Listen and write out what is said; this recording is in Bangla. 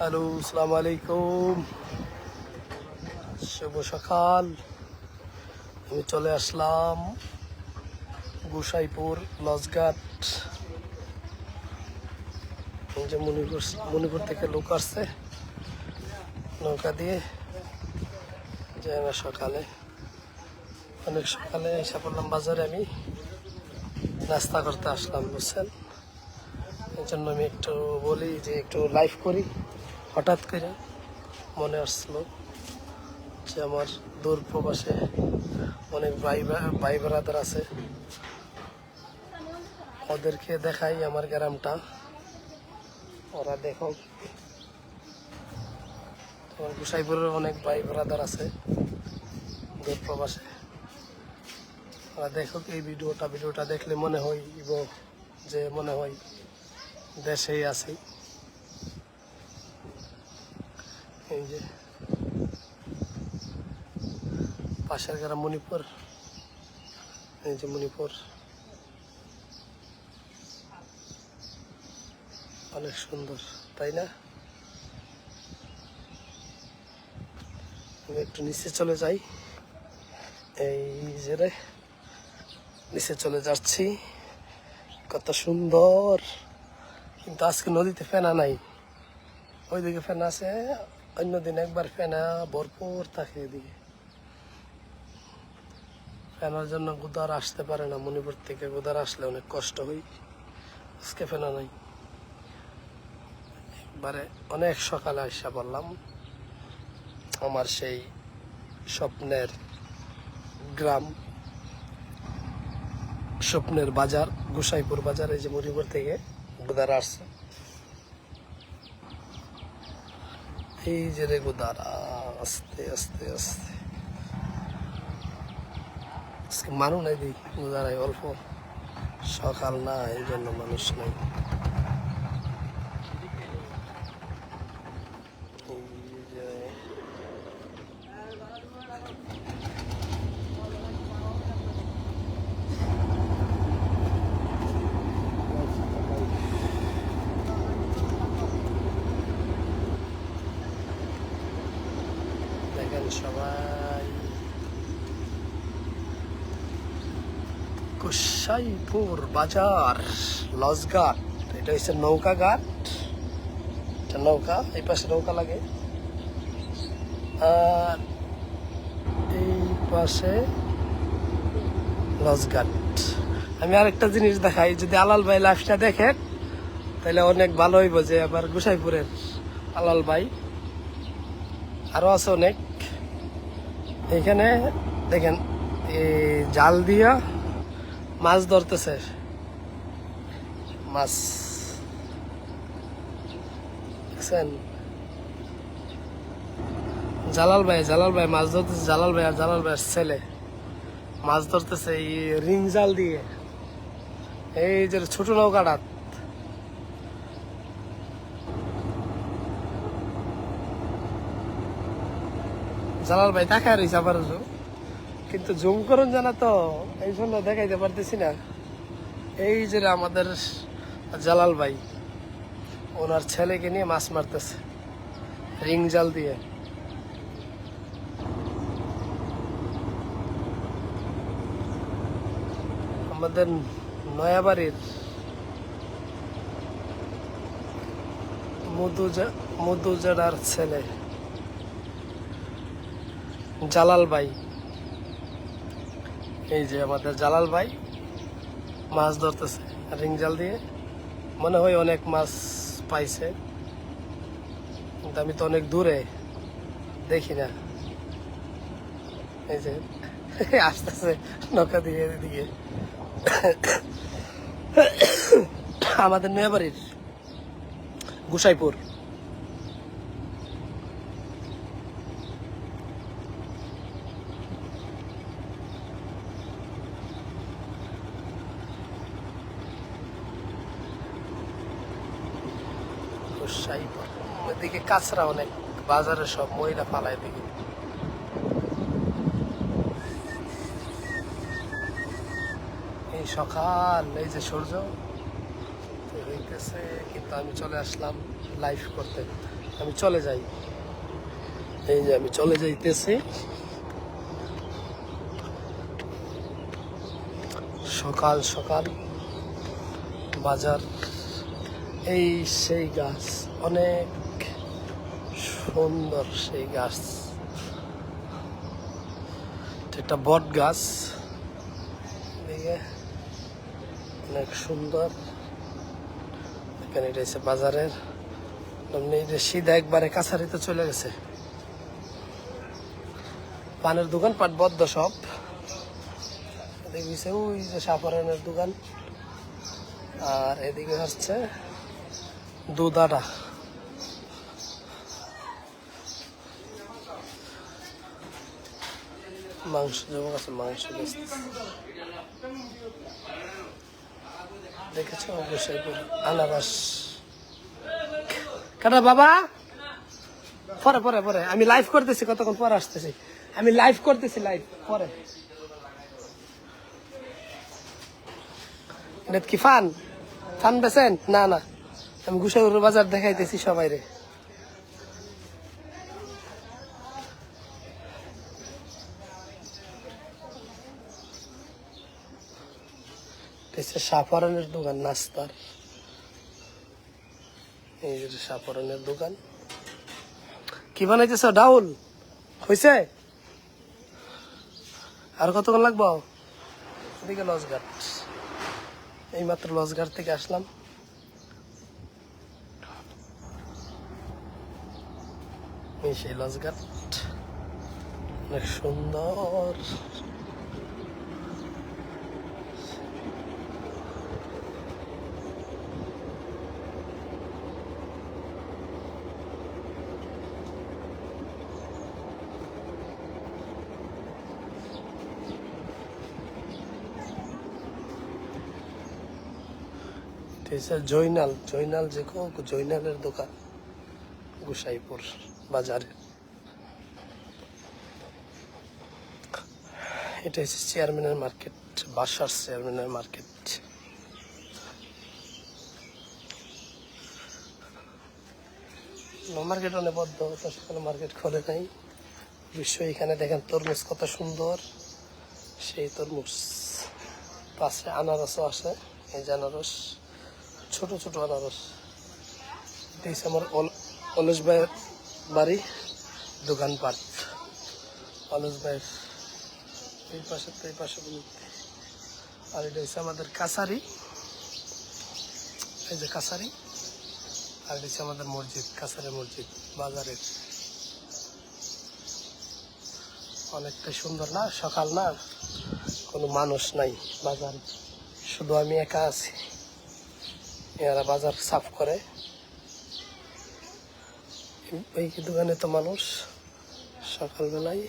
হ্যালো, আসসালামু আলাইকুম, শুভ সকাল। আমি চলে আসলাম গোসাইপুর লজঘাট। যে মণিপুর থেকে লোক আসছে নৌকা দিয়ে, যে আমরা অনেক সকালে এসে পড়লাম বাজারে। আমি নাস্তা করতে আসলাম, বুঝছেন। এই জন্য আমি একটু বলি যে একটু লাইভ করি। হঠাৎ করে মনে আসলো যে আমার দূর প্রবাসে অনেক ভাই ব্রাদার আছে, ওদেরকে দেখাই আমার গ্রামটা, ওরা দেখো। আমার গোসাইপুরের অনেক ভাই ব্রাদার আছে দূর প্রবাসে, ওরা দেখুক এই ভিডিওটা দেখলে মনে হয় দেশেই আছি। এই যে পাশের গ্রাম মণিপুর, এই যে মণিপুর অনেক সুন্দর, তাই না? আমি একটু নিচে চলে যাই, এই যে নিচে চলে যাচ্ছি। কত সুন্দর, কিন্তু আজকে নদীতে ফেনা নাই। ওইদিকে ফেনা আছে, অন্যদিন একবার ফেনা ভরপুর থাকে। এদিকে ফেনার জন্য গোদার আসতে পারে না, মণিপুর থেকে গোদার আসলে অনেক কষ্ট হয়। আজকে ফেনা নাই, একবারে অনেক সকালে আসা বললাম আমার সেই স্বপ্নের গ্রাম, স্বপ্নের বাজার, গোসাইপুর বাজার। এই যে মণিপুর থেকে গোদার আসছে, এই যে গোদার আস্তে আস্তে আস্তে। আজকে মানুষ নাই, দিই গোদারাই অল্প, সকাল না, এই জন্য মানুষ নাই। দেখেন সবাই, গোসাইপুর বাজার লজঘাট। এটা হচ্ছে নৌকা ঘাট, নৌকা এই পাশে নৌকা লাগে, আর এই পাশে লজঘাট। আমি আরেকটা জিনিস দেখাই, যদি আলাল ভাই লাইভটা দেখেন তাহলে অনেক ভালো হইব, যে আবার গোসাইপুরের আলাল ভাই আরো আছে অনেক। এখানে দেখেন এই জাল দিয়া মাছ ধরতেছে, মাছ দেখছেন। জালাল ভাই মাছ ধরতেছে, জালাল ভাই আর জালাল ভাইয়ের ছেলে মাছ ধরতেছে এই রিং জাল দিয়ে, এই যে ছোট নৌকাটা। জালাল ভাই তাকায় রয়েছে আবার, কিন্তু জুম করুন জানা তো, এই জন্য দেখাইতে পারতেছি না। এই যে আমাদের জালাল ভাই ওনার ছেলেকে নিয়ে মাছ মারতেছে রিং জাল দিয়ে। আমাদের নয়াবাড়ির মধুজার ছেলে জালাল ভাই, এই যে আমাদের জালাল ভাই মাছ ধরতেছে রিং জাল দিয়ে। মনে হয় অনেক মাছ পাইছে, কিন্তু আমি তো অনেক দূরে দেখি না। এই যে আসতেছে নৌকা দিয়ে এদিকে, আমাদের নয়াবাড়ির গোসাইপুর। গোসাইপুর ওইদিকে কাঁচরা অনেক, বাজারে সব মহিলা পালায় দিকে। এই সকাল, এই যে সূর্য হইতেছে, কিন্তু আমি চলে আসলাম লাইভ করতে। আমি চলে যাই। এই যে আমি চলে যাইতেছি। সকাল সকাল বাজার। এই সেই গাছ, অনেক সুন্দর সেই গাছ, একটা বট গাছ, এদিকে অনেক সুন্দর। এখানে এটা হচ্ছে বাজারের সিধা একবারে কাছারিতে চলে গেছে। পানের দোকান পাট বদ্ধ সব। দেখছে ওই যে সাফারানের দোকান, আর এদিকে হচ্ছে দুধাটা। মাংস জমা আছে, মাংস দেখেছ অবশ্যই। আনারস কাটা বাবা, পরে পরে পরে আমি লাইভ করতেছি, কতক্ষণ পরে আসতেছি। আমি লাইভ করতেছি, লাইভ পরে। এটা কি ফান ফান বেছেন? না না, আমি গুসাইপুর বাজার দেখাইতেছি সবাই রে। সাফারানের দোকান, নাস্তার। এই যে সাফারানের দোকান। কি বানাইতেছ? ডাউল হয়েছে? আর কতক্ষণ লাগবো? এদিকে লঞ্চঘাট, এই মাত্র লঞ্চঘাট থেকে আসলাম। এই সেই লঞ্চঘাট, অনেক সুন্দর। জয়নাল, জয়নাল যে জয়নালের দোকান গুসাইপুর বাজারে। এটা হচ্ছে চেয়ারম্যানের মার্কেট, বাসার চেয়ারম্যানের মার্কেট। মার্কেট অনেক বদ্ধ, সকালে মার্কেট খোলে নাই। বিশ্ব এখানে দেখেন তরমুজ কত সুন্দর, সেই তরমুজ। পাশে আনারসও আছে, এই যে আনারস, ছোট ছোট আনারস। এটা আমার অলস ভাইয়ের বাড়ি, দোকানপাট অলস ভাইয়ের এই পাশে, তো এই পাশে। আর এটা হচ্ছে আমাদের কাছারি, এই যে কাছারি। আর এটা হচ্ছে আমাদের মসজিদ, কাছারি মসজিদ বাজারের। অনেকটা সুন্দর না? সকাল না, কোনো মানুষ নাই বাজারে, শুধু আমি একা আছি। এরা বাজার সাফ করে। এই দোকানে তো মানুষ সকালবেলায়